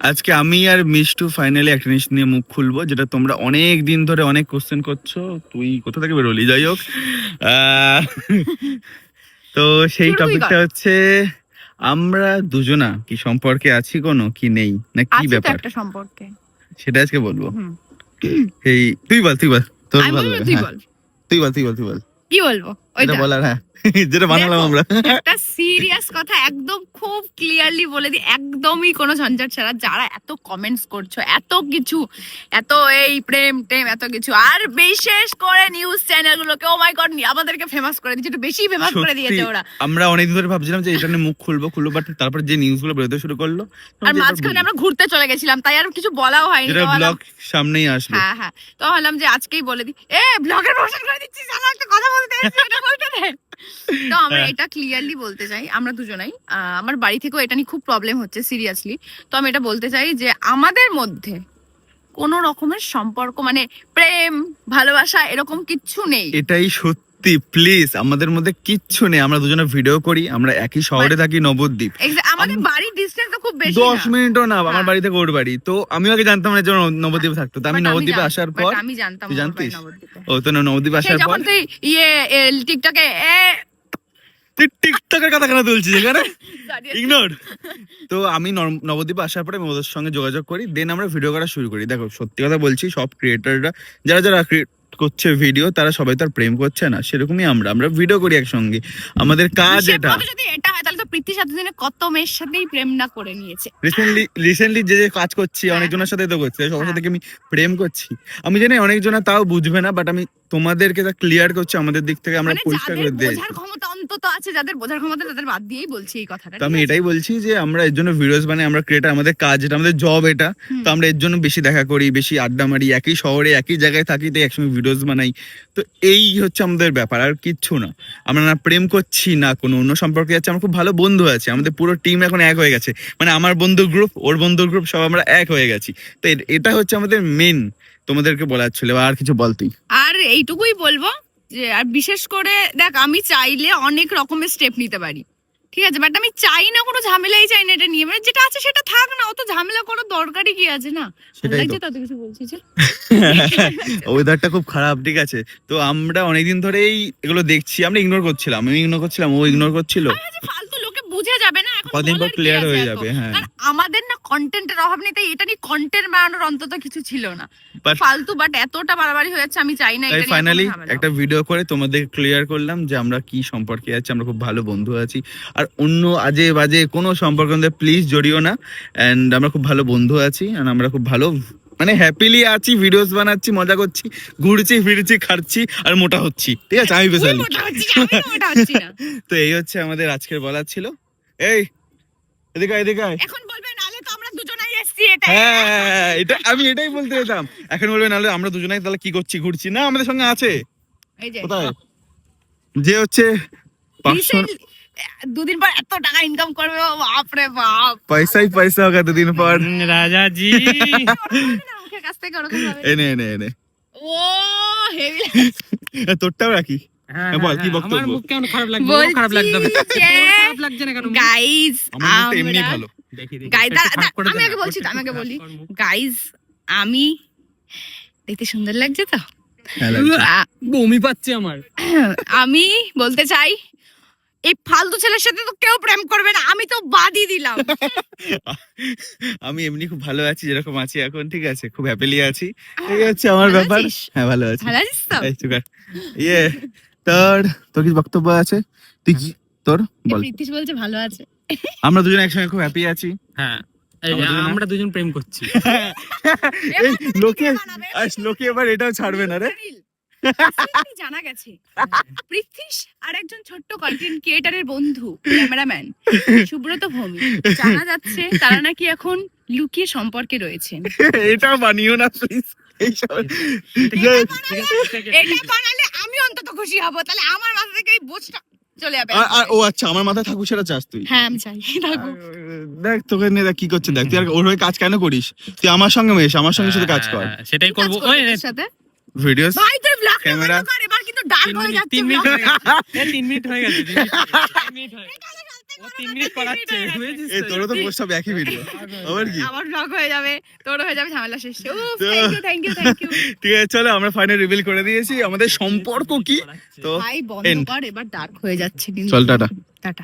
আজকে আমি আর মিষ্টু ফাইনালি একটা জিনিস নিয়ে মুখ খুলবো, যেটা তোমরা অনেক দিন ধরে অনেক কোশ্চেন করছো। তুই কোথা থেকে বেরোলি? যাই হোক, তো সেই টপিকটা হচ্ছে আমরা দুজনা কি সম্পর্কে আছি কোনো, কি নেই, না কি ব্যাপার একটা সম্পর্কে, সেটা আজকে বলবো। এই তুই বল তোর ভালো লাগে। তুই বল কি বলবো ওইটা বলার। হ্যাঁ, যেটা বানালাম আমরা। একটা সিরিয়াস কথা একদম খুব ক্লিয়ারলি বলে দিই, একদমই কোনো ঝঞ্ঝাট ছাড়া। যারা এত কমেন্টস করছো, এত কিছু, এত এই প্রেম টেম এত কিছু, আর বিশেষ করে নিউজ চ্যানেল গুলোকে, ও মাই গড, আমাদেরকে ফেমাস করে দিচ্ছে, একটু বেশি ফেমাস করে দিয়েছে ওরা। আমরা অনেকদিন ধরে ভাবছিলাম যে এটা নিয়ে মুখ খুলবো, বাট তারপর যে নিউজ গুলো বেরোতে শুরু করলো, আর মাঝখানে আমরা ঘুরতে চলে গেছিলাম, তাই আর কিছু বলাও হয়নি। ব্লগ সামনেই আসবে। হ্যাঁ, তো ভাবলাম যে আজকেই বলে দিই। ব্লগের প্রমোশন করে দিচ্ছি, জানো একটা কথা বলতে এসেছি, এটা বলতে দে। তো আমরা এটা ক্লিয়ারলি বলতে চাই, আমরা দুজনাই, আমার বাড়ি থেকেও এটা নিয়ে খুব প্রবলেম হচ্ছে সিরিয়াসলি। তো আমি এটা বলতে চাই যে আমাদের মধ্যে কোনো রকমের সম্পর্ক, মানে প্রেম ভালোবাসা এরকম কিচ্ছু নেই। এটাই সত্যি, প্লিজ, আমাদের মধ্যে কিচ্ছু নেই। আমরা দুজনে ভিডিও করি, আমরা একই শহরে থাকি, নবদ্বীপ। আমাদের বাড়ির ডিসটেন্স তো খুব বেশি 10 মিনিটও না আমার বাড়ি থেকে ওর বাড়ি। তো আমি আগে জানতাম না যে নবদ্বীপে থাকতো। তো আমি নবদ্বীপে আসার পর আমি জানতাম। তুই জানতিস? ও তো নবদ্বীপে আসার পর তুই টিকটকে তুই টিকটকের কথা কেন তুলছিস এখানে? ইগনোর। তো আমি নবদ্বীপে আসার পরে আমি ওদের সঙ্গে যোগাযোগ করি, দেন আমরা ভিডিও করা শুরু করি। দেখো, সত্যি কথা বলছি, সব ক্রিয়েটাররা যারা ক্রিয়েট করছে ভিডিও, তারা সবাই তো আর প্রেম করছে না। সেরকমই আমরা ভিডিও করি একসঙ্গে, আমাদের কাজ এটা। যদি এটা হয় তাহলে তো প্রীতির সাথে দিনে কত মেয়ের সাথেই প্রেম না করে নিয়েছে। রিসেন্টলি যে কাজ করছি অনেকজনের সাথে তো করছি, সবার সাথে আমি প্রেম করছি। আমি জানি অনেকজনা তাও বুঝবে না, বাট আমি তোমাদেরকে তা ক্লিয়ার করছি আমাদের দিক থেকে, আমরা পরিষ্কার করে দিই। বোঝার ক্ষমতা অন্তত আছে, যাদের বোঝার ক্ষমতা, তাদের বাদ দিয়েই বলছি এই কথাটা। তো আমি এটাই বলছি যে আমরা এর জন্য ভিডিওস বানাই, আমরা ক্রিয়েটার, আমাদের কাজ এটা, আমাদের জব এটা। তো আমরা এর জন্য বেশি দেখা করি, বেশি আড্ডা মারি, একই শহরে একই জায়গায় থাকি, তো একসঙ্গে ভিডিওস বানাই। তো এই হচ্ছে আমাদের ব্যাপার, আর কিচ্ছু না। আমরা না প্রেম করছি, না কোনো অন্য সম্পর্কে আছে। আমরা খুব ভালো বন্ধু আছি, আমাদের পুরো টিম এখন এক হয়ে গেছে। মানে আমার বন্ধু গ্রুপ, ওর বন্ধু গ্রুপ, সব আমরা এক হয়ে গেছি। তো এটা হচ্ছে আমাদের মেন তোমাদেরকে বলার ছিল। আর কিছু বল তুই। আর এইটুকুই বলবো যে, আর বিশেষ করে দেখ, আমি চাইলে অনেক রকমের স্টেপ নিতে পারি, ঠিক আছে, বাট আমি চাই না কোনো ঝামেলাই চাই না এটা নিয়ে। মানে যেটা আছে সেটা থাক না, অত ঝামেলা করার দরকারই কি আছে? না সেটাই তো, তত কিছু বলছি যে ওয়েদারটা খুব খারাপ, ঠিক আছে। তো আমরা অনেকদিন ধরেই এগুলো দেখছি, আমরা ইগনোর করছিলাম, আমি ইগনোর করছিলাম, ও ইগনোর করছিল। ফালতু লোকে বুঝে যাবে না, এখন কদিন পর ক্লিয়ার হয়ে যাবে। হ্যাঁ, আমাদের না কন্টেন্টের অভাব নেই, তাই এটা নিয়ে কন্টেন্ট বানানোর অন্তত কিছু ছিল না, ফালতু। বাট এতটা বাড়াবাড়ি হয়ে যাচ্ছে, আমি চাই না। তাই ফাইনালি একটা ভিডিও করে তোমাদের ক্লিয়ার করলাম যে আমরা কি সম্পর্কে আছি, আমরা খুব ভালো বন্ধু আছি। আর অন্য আজে বাজে কোনো সম্পর্ক আমাদের প্লিজ জড়িও না। এন্ড আমরা খুব ভালো বন্ধু আছি, আর আমরা খুব ভালো, মানে হ্যাপিলি আছি, ভিডিওস বানাচ্ছি, মজা করছি, ঘুরছি ফিরছি, খাচ্ছি, আর মোটা হচ্ছি, ঠিক আছে। আমি বেশি তো এই হচ্ছে আমাদের আজকের বলার ছিল। এই এদিকে এখন বলবে নালে তো আমরা দুজনেই এসেছি, এটা। হ্যাঁ, এটা আমি এটাই বলতে যেতাম। এখন বলবে নালে আমরা দুজনেই তাহলে কি করছি, ঘুরছি না, আমাদের সঙ্গে আছে। কোথায় যে হচ্ছে 2 দিন পর এত টাকা ইনকাম করবে, বাপ রে বাপ, পয়সাই পয়সা হোগা 2 দিন পর। রাজাজি মুখের কাছ থেকে ওরকম ভাবে এনে ও হেভি। তোরটাও রাখি। বল কি বক্তব্য? আমার মুখ কেমন খারাপ লাগবে? খারাপ লাগবে, খারাপ লাগছে না কেন? গাইস, আমার এমনি ভালো। আমি আগে বলছি তো, আমি আগে বলি। গাইস, আমি দেখতে সুন্দর লাগছে তো? বমি পাচ্ছে আমার। আমি বলতে চাই, এই ফালতু ছেলের সাথে তো কেউ প্রেম করবে না, আমি তো বাদই দিলাম। আমি এমনি খুব ভালো আছি, যেরকম আছি এখন, ঠিক আছে, খুব হ্যাপিলি আছি। এই হচ্ছে আমার ব্যাপার। হ্যাঁ, ভালো আছি। ভালো আছিস তো? এই সুগার তোর কি বক্তব্য আছে? তুই তোর বল। প্রীতিশ বলছে ভালো আছে। আমরা দুজন একসঙ্গে খুব হ্যাপি আছি। হ্যাঁ, আমরা দুজন প্রেম করছি। লোকে এবার এটাও ছাড়বে না রে। জানা গেছে পৃথ্বীশ আর একজন ছোট্ট কন্টেন্ট ক্রিয়েটারের বন্ধু, ক্যামেরাম্যান সুব্রত ভৌমিক, জানা যাচ্ছে তারা নাকি এখন লুকিয়ে সম্পর্কে রয়েছেন। এটাও বানিও না প্লিজ। এটা বানালে আমি অন্তত খুশি হব, তাহলে আমার মাথা থেকে এই বোঝটা চলে যাবে। ও আচ্ছা, আমার মাথায় থাকুক সেটা চাস তুই? হ্যাঁ, আমি চাই থাকুক। দেখ তোকে নিয়ে দেখ কি করছে, দেখ তুই আর ওর হয়ে কাজ কেন করিস? তুই আমার সঙ্গে মেশ, আমার সঙ্গে শুধু কাজ কর। সেটাই করবো। ওই সাথে ভিডিওস, ভাই তুই ব্লগ ক্যামেরা কর, এবার কিন্তু ডার্ক হয়ে যাচ্ছে। 3 মিনিট হয়ে গেছে। 3 মিনিট হয়ে গেছে। ও 3 মিনিট করাচ্ছে বুঝেছিস এই তোরও তো পোস্ট হবে একই ভিডিও আবার কি আমার ব্লগ হয়ে যাবে, তোরও হয়ে যাবে, ঝামেলা শেষ। তো- থ্যাংক ইউ। ঠিক আছে চলো আমরা ফাইনাল রিভিল করে দিয়েছি আমাদের সম্পর্ক কি। তো ভাই বন্ধ end. কর, এবার ডার্ক হয়ে যাচ্ছে। চল টাটা। টাটা।